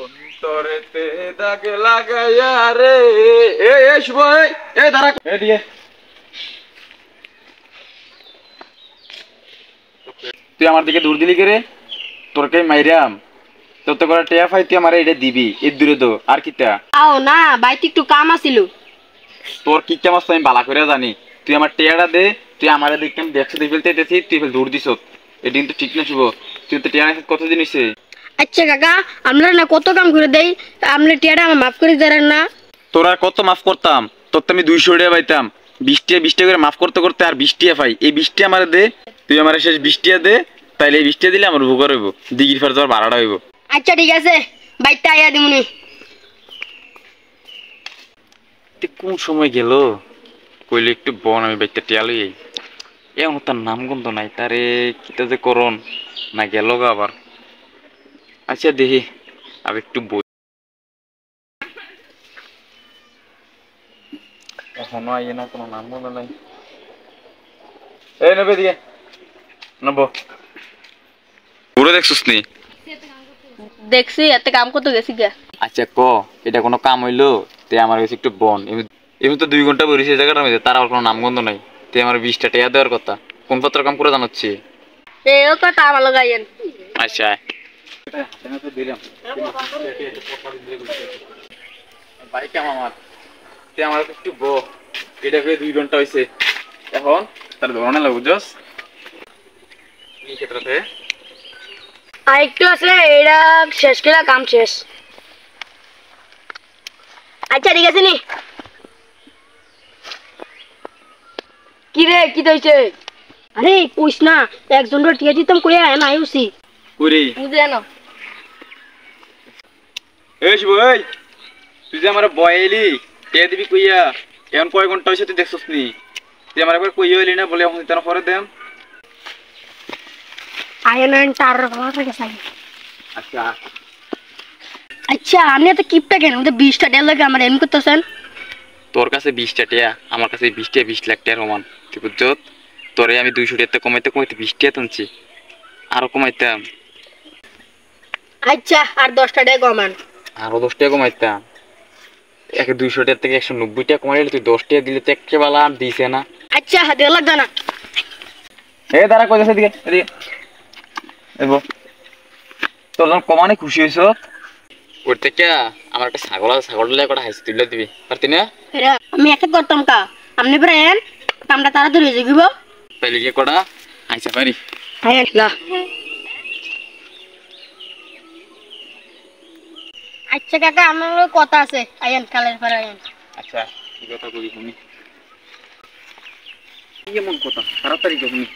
অন্তরেতে দাগ লাগাইয়া রে এ শুভ এ দাঁড়া এদিকে তুই আমার দিকে দূর দিলি কে রে তোরকে মাইরাম তোর তো করে টেয়া ফাই তুই আমার এটা দিবি এর দূরে তো আর কিটা আও না বাইতে একটু কাম আছিল তোর কি কাম আছে আমি বালা করে জানি তুই আমার টেয়াটা দে তুই আমারে দেখতে আমি দেখতে ফেলতে দিতেছি তুই ফেল দূর দিছ এদিন তো ঠিক না শুভ তুই তো টেয়া কতদিন হইছে আচ্ছা কাকা আমরা না কত কাম করে দেই আপনি টিয়াটা আমার মাফ করে দেন না তোর আর কত মাফ করতাম তোর তো আমি 200 টাকা পাইতাম 20 টাকা করে মাফ করতে করতে আর 20 টাকা পাই এই 20 টাকা আমারে দে তুই আমারে শেষ 20 টাকা দে তাইলে এই 20 টাকা দিলে আমার উপকার হইব দিগির ফের তোর ভাড়াটা হইব আচ্ছা ঠিক আছে বাইতে আইয়া দিমুনি তুই কোন সময় গেল কইলে একটু বন আমি বাইতে টিয়া লই এমন তার নাম গন্ধ নাই তারে কিটা যে করন না গেল গা আবার আচ্ছা দেখি আর একটু বই এখনো আইয়ে না কোনো নাম মনে নাই এই নেবে দিয়ে নেব পুরো দেখছিস নি দেখছি এত কাম করতে গেছি গা আচ্ছা ক এটা কোনো কাম হইলো তে আমার কাছে একটু বন এমনি তো 2 ঘন্টা বসে জায়গাটার মধ্যে তার আর কোনো নাম গন্ধ নাই তে আমার 20 টাকা দেওয়ার কথা কোন পত্র কাম করে জানাচ্ছি এও কথা আমার লাগাইয়েন আচ্ছা বাইক আমার তে আমার একটু এটা করে 2 ঘন্টা হয়েছে এখন তার ধরনে লাগবে জস এই ক্ষেত্রে আর একটু আছে এটা শেষ করে কাম শেষ আচ্ছা ঠিক আছে নি কি রে কি হইছে আরে কইস না একজনের টিয়া দিতাম কইয়া না আইউছি কইরে বুঝে জানো এই শুভ এই তুই যে আমার বয়েলি কে দিবি কইয়া এখন কয় ঘন্টা হইছে তুই দেখছস নি তুই আমার একবার কইয়া হইলি না বলে এখন তার পরে দেম আয়ন টার ভাষা কে সাই আচ্ছা আচ্ছা আপনি তো কিপটা কেন ওদের 20টা ডেল লাগে আমার এম করতেছেন তোর কাছে 20 টাকা আমার কাছে 20 টাকা 20 লাখ টাকার সমান তুই বুঝছত তোরে আমি 200 টাকা কমাইতে কমাইতে 20 টাকা টানছি আরো কমাইতাম আচ্ছা আর 10টা ডে কমান আরো 10 টাকা কমাইতাম একে 200 টাকা থেকে 190 টাকা কমাইলে তুই 10 টাকা দিলে তো একেবারে আর দিছে না আচ্ছা হাতে লাগবে না এ দাঁড়া কই যাচ্ছে এদিকে এদিকে এবো তোর যখন কমানে খুশি হইছ ওর থেকে আমার একটা ছাগল দিলে কটা হাসি তুলে দিবি পারতি না আমি একা করতাম কা আপনি প্রেন কামটা তাড়াতাড়ি হয়ে যাইব তাইলে কি কটা আইসা পারি হ্যাঁ না আচ্ছা কাকা আমার কথা আছে আইন কালের পর আইন আচ্ছা কি কথা কই শুনি কি এমন কথা তাড়াতাড়ি কই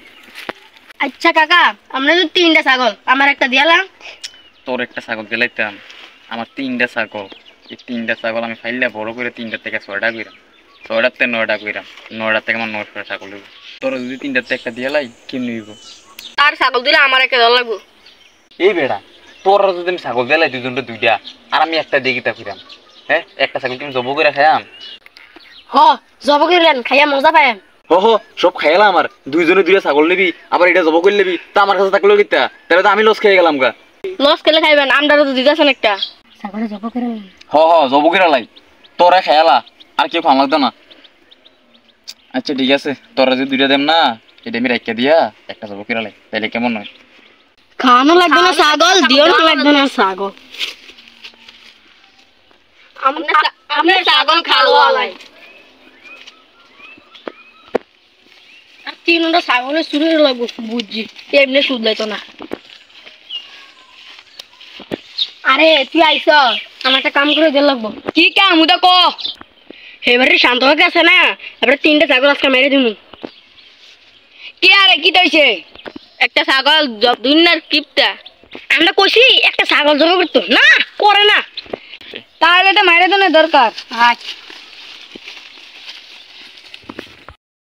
আচ্ছা কাকা আমরা তো 3টা ছাগল আমার একটা দিয়ালাম তোর একটা ছাগল দিলাইতাম আমার 3টা ছাগল এই 3টা ছাগল আমি ফাইললে বড় করে 3টা থেকে 6টা কইরাম 6টা থেকে 9টা কইরাম 9টা থেকে আমার 9টা ছাগল হইব তোর যদি 3টা থেকে একটা দিয়ালাই কেমনে হইব আর ছাগল দিলে আমার একটা দল লাগবে এই বেড়া তোর যদি আমি ছাগল দিলাই দুজনটা 2টা আর আমি একটা দিয়ে গিতা কইরাম হ্যাঁ একটা ছাগল তুমি জব করে খাইয়াম হ জব কইলেন খাইয়া মজা পাইম হো সব খাইলা আমার দুইজনে 2টা ছাগল নিবি আবার এটা জব করে নিবি তা আমার কাছে থাকলো কিতা তাহলে তো আমি লস খেয়ে গেলাম গা লস খেলে খাইবেন আমরা তো দিতেছেন একটা ছাগলে জব করে জব করে লাই তোরা খেয়ালা আর কেউ খাওয়া লাগতো না আচ্ছা ঠিক আছে তোরা যদি 2টা দেম না এটা আমি রাখিয়া দিয়া একটা জব করে লাই তাইলে কেমন হয় খাওয়ানো লাগবে না ছাগল দিও না লাগবে না ছাগল আমরা ছাগল খাওয়ালাই আর 3টা ছাগলের চুরি লাগবে বুঝছি এমনি সুদ লাইতো না আরে তুই আইছ আমার একটা কাম করে দিল লাগবো কি কাম ওটা ক এবারে শান্ত হয়ে গেছে না এবারে 3টা ছাগল আজকে মেরে দিমু কি আরে কি হইছে একটা ছাগল দুইনার কিপটা আমরা কইছি একটা ছাগল জমা করতে না করে না তাহলে এটা মেরে দেওয়ার দরকার আচ্ছা